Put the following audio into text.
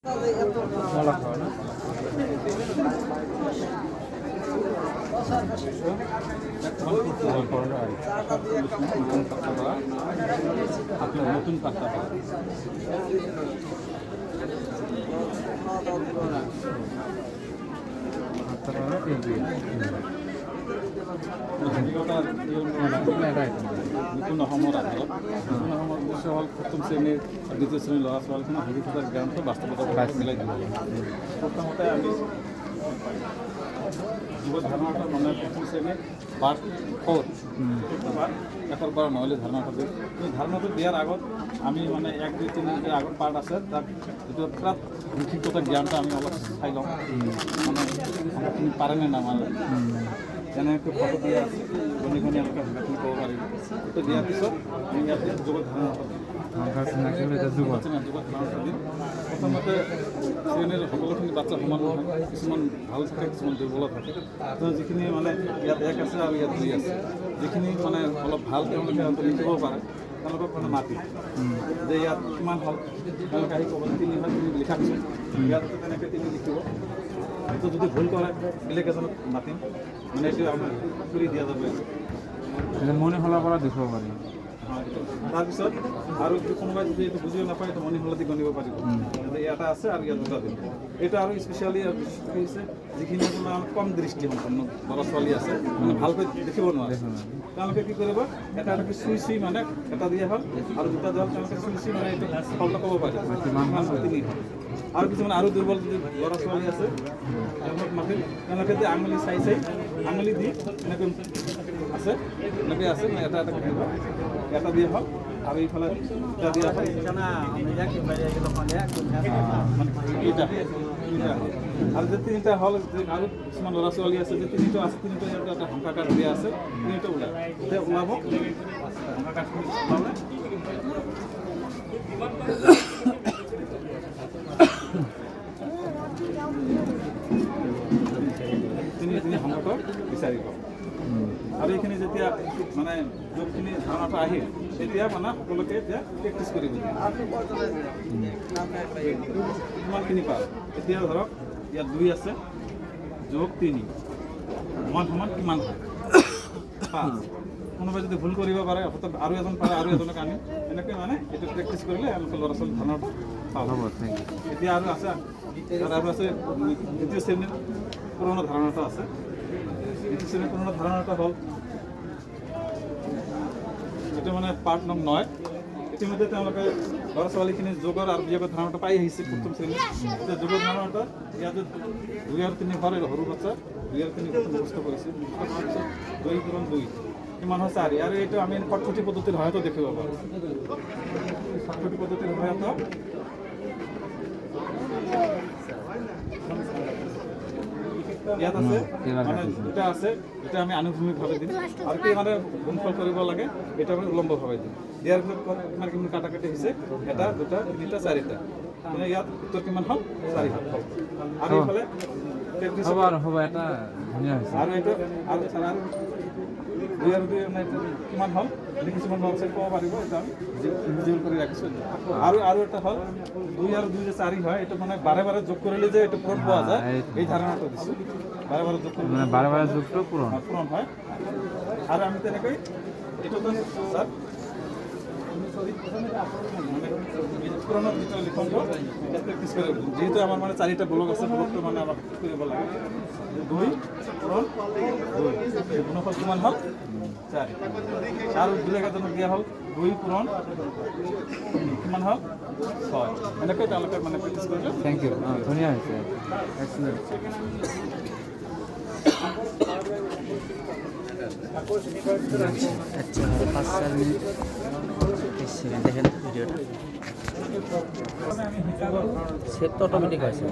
আপনাৰ নতুন পাতা নতুন অসমৰ আধাৰত নতুন অসমৰ উদ্দেশ্য হ'ল প্ৰথম শ্ৰেণীৰ দ্বিতীয় শ্ৰেণীৰ ল'ৰা ছোৱালীখিনিক ভৱিষ্যতৰ জ্ঞানটো বাস্তৱতাৰ মিলাই দিব লাগে। প্ৰথমতে আমি যুৱ ধাৰণাটো মানে প্ৰথম শ্ৰেণীৰ পাৰ্ট 4 একৰ পৰা 9 ধাৰণাটো দিওঁ। এই ধাৰণাটো দিয়াৰ আগত আমি মানে 1, 2, 3 যে আগৰ পাৰ্ট আছে তাক যিটো প্ৰাত বিশেষতা জ্ঞানটো আমি অলপ চাই লওঁ মানে আপুনি পাৰেনে নামাৰে যেনেকৈ ফটো দিয়া আছে ঘনি ঘনি এনেকৈ ভাষাখিনি ক'ব পাৰিব। সেইটো দিয়াৰ পিছত আমি ইয়াতে যুৱ ধাৰণাটো দিম। প্ৰথমতে শ্ৰেণীৰ সকলোখিনি বাচ্চা সমান নহয়, কিছুমান ভাল থাকে কিছুমান দুৰ্বল থাকে। তো যিখিনি মানে ইয়াত 1 আছে আৰু ইয়াত 2 আছে, যিখিনি মানে অলপ ভাল তেওঁলোকে লিখিব পাৰে তেওঁলোকক মানে মাতি যে ইয়াত কিমান হ'ল তেওঁলোকে আহি ক'ব 3 হয় 3 লিখাৰ পিছত ইয়াত তেনেকৈ 3 লিখিব। সেইটো যদি ভুল কৰে বেলেগ এজনক মাতিম, মানে এইটো আমাৰ কৰি দিয়া যাব। মনে হলাৰ পৰা দেখুৱাব পাৰি। তাৰপিছত আৰু কোনোবাই যদি এইটো বুজিও নাপায় এইটো মণি হলদি গণিব পাৰিব এটা আছে আৰু ইয়াত 2টা দিম। এইটো আৰু স্পেচিয়েলি হৈছে যিখিনি আপোনাৰ কম দৃষ্টিসম্পন্ন ল'ৰা ছোৱালী আছে মানে ভালকৈ দেখিব নোৱাৰে, তেওঁলোকে কি কৰিব এটা এটাকৈ চুই চুই মানে এটা দিয়া হ'ল আৰু 2টা দিয়া হ'ল তেওঁলোকে চুই চুই মানে এইটো ফলটো ক'ব পাৰে কিমান 3 হ'ল। আৰু কিছুমান আৰু দুৰ্বল যদি ল'ৰা ছোৱালী আছে তেওঁলোকক মাতিম, তেওঁলোকে যে আঙুলি চাই চাই আঙুলি দি এনেকৈ আছে এনেকৈ আছে এটা এটা দিব এটা দিয়া হ'ল আৰু এইফালে 2টা দিয়া হ'ল আৰু যে 3টা হ'ল আৰু কিছুমান ল'ৰা ছোৱালী আছে যে 3টা আছে 3টা এটা সংখ্যাকাৰ দিয়া আছে 3টা ওলাব এতিয়া ওলাব সংখ্যাকাৰখিনি ওলালে তিনি সংখ্যাটো বিচাৰিব। আৰু এইখিনি যেতিয়া মানে যোনখিনি ধাৰণাটো আহিল তেতিয়া মানে সকলোকে এতিয়া প্ৰেক্টিচ কৰিব কিমানখিনি পাল। এতিয়া ধৰক ইয়াত 2 আছে যোগ 3 সমান কিমান হয় 5। কোনোবাই যদি ভুল কৰিব পাৰে আৰু এজন পাৰে আৰু এজনক আনি এনেকৈ মানে এইটো প্ৰেক্টিচ কৰিলে তেওঁলোকে ল'ৰা ছোৱালী ধাৰণাটো পাব। এতিয়া আৰু আছে দ্বিতীয় শ্ৰেণীৰ পুৰণা ধাৰণাটো আছে। দ্বিতীয় শ্ৰেণীৰ পুৰণা ধাৰণাটো হ'ল এইটো মানে পাৰ্ট নং 9। ইতিমধ্যে তেওঁলোকে ল'ৰা ছোৱালীখিনি যোগৰ আৰু বিয়োগৰ ধাৰণাটো পাই আহিছে প্ৰথম শ্ৰেণীত। এতিয়া যোগৰ ধাৰণাটো ইয়াতে 2 আৰু 3 ঘৰ সৰু বাচ্চা 2 আৰু 3 ঘৰ মুখস্থ কৰিছে। তাৰপিছত 2 পূৰণ 2 কিমান হয় 4 আৰু এইটো আমি পদ্ধতি পদ্ধতিৰ সহায়তো দেখিব পাৰোঁ। পদ্ধতি পদ্ধতিৰ সহায়তো ইয়াত আছে মানে 2টা আছে, এটা আমি আনুভূমিকভাৱে দিম আৰু কি মানে গুণফল কৰিব লাগে এটা আমি উলম্বভাৱে দিম। দিয়াৰ পিছত কিমান কাটাকাটি হৈছে 1, 2, 3, 4টা মানে ইয়াত উত্তৰ কিমান হ'ল 4 হ'ল। আৰু এইফালে এটা ধুনীয়া হৈছে আৰু এইটো আৰু 2 আৰু 2 মানে কিমান হ'ল কিছুমান বংশে ক'ব পাৰিব, এটা আমি ভিজুৱেল কৰি ৰাখিছোঁ। আৰু এটা হ'ল 2 আৰু 2 যে 4 হয় এইটো মানে বাৰে বাৰে যোগ কৰিলে যে এইটো পূৰণ পোৱা যায় এই ধাৰণাটো দিছোঁ। বাৰে বাৰে যোগ কৰিলে বাৰে বাৰে যোগটো পূৰণ হয়। আৰু আমি তেনেকৈ এইটো ছাৰ পুৰণৰ যিটো লিখনটো প্ৰেক্টিচ কৰিব যিহেতু আমাৰ মানে 4টা ব্লক আছে ব্লকটো মানে আমাক কৰিব লাগে 2 পূৰণ 2 গুণফল কিমান হ'ল 4 আৰু বেলেগ এজনক দিয়া হ'ল 2 পূৰণ কিমান হ'ল 6 এনেকৈ তেওঁলোকে মানে প্ৰেক্টিচ কৰিলে। থেংক ইউ ধুনীয়া হৈছে এক্সেলেণ্ট। আচ্ছা 5-4 মিনিট দেখেন ভিডিওটা সেট অটোমেটিক হয়েছে।